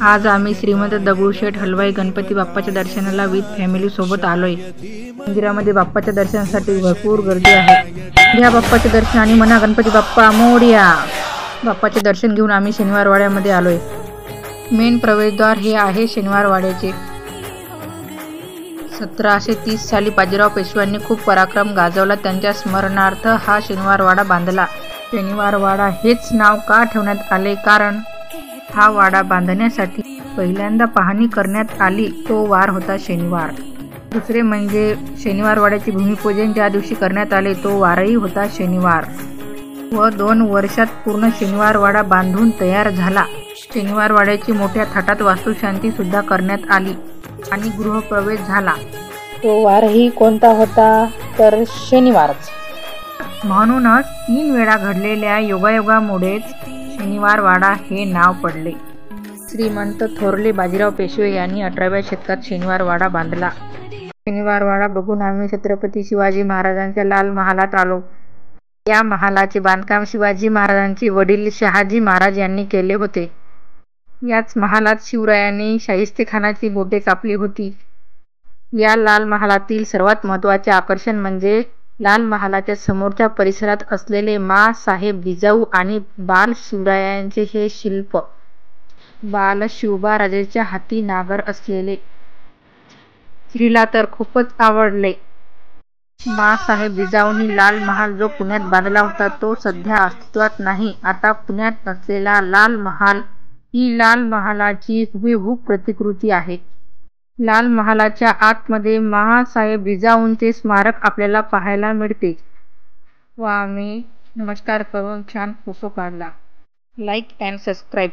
आज आम्ही श्रीमंत दगडूशेठ हलवाई गणपती बाप्पाच्या दर्शनाला विथ फॅमिली सोबत आलोय। मंदिरामध्ये बाप्पाच्या दर्शनासाठी भरपूर गर्दी आहे। घ्या बाप्पाचे दर्शन आणि म्हणा गणपती बाप्पा मोरया। बाप्पाचे दर्शन घेऊन आम्ही शनिवार वाड्यामध्ये आलोय। मेन प्रवेशद्वार हे आहे शनिवार वाड्याचे। 1730 साली बाजीराव पेशव्यांनी खूप पराक्रम गाजवला, त्यांच्या स्मरणार्थ हा शनिवार वाडा बांधला। शनिवार वाडा हेच नाव का ठेवण्यात आले, कारण हा वाडा बांधण्यासाठी पहिल्यांदा पाहणी करण्यात आली तो वार होता शनिवार। दुसरे म्हणजे शनिवार वाड्याचे भूमिपूजन ज्या दिवशी करण्यात आले तो वारही होता शनिवार व 2 वर्षात पूर्ण शनिवार वाडा बांधून तयार झाला। शनिवार वाड्याची मोठ्या थाटात वास्तुशांती सुद्धा करण्यात आली आणि गृहप्रवेश झाला। तो वारही कोणता होता तर शनिवारच। म्हणूनच 3 वेळा घडलेल्या योगायोगामुळेच शनिवार वाडा हे नाव पडले। श्रीमंत थोरले बाजीराव पेशवे यांनी 18व्या शतकात शनिवार वाडा बांधला। शनिवार वाडा बघून आम्ही छत्रपती शिवाजी महाराजांच्या लाल महालात आलो। या महालाचे बांधकाम शिवाजी महाराजांचे वडील शहाजी महाराज यांनी केले होते। याच महालात शिवरायांनी शाहिस्तेखानाची बोटे कापली होती। या लाल महालातील सर्वात महत्त्वाचे आकर्षण म्हणजे लाल महालाच्या समोरच्या परिसरात असलेले मा साहेब जिजाऊ आणि बाल शिवरायांचे हे शिल्प। बाल शिवबा राजेच्या हाती नागर असलेले स्त्रीला तर खूपच आवडले। मा साहेब जिजाऊंनी लाल महाल जो पुण्यात बांधला होता तो सध्या अस्तित्वात नाही। आता पुण्यात असलेला लाल महाल ही लाल महालाची हुबेहूब प्रतिकृती आहे। लाल महालाच्या आतमध्ये महासाहेब जिजाऊंचे स्मारक आपल्याला पाहायला मिळते व आम्ही नमस्कार करून छान फोटो काढला। Like and subscribe.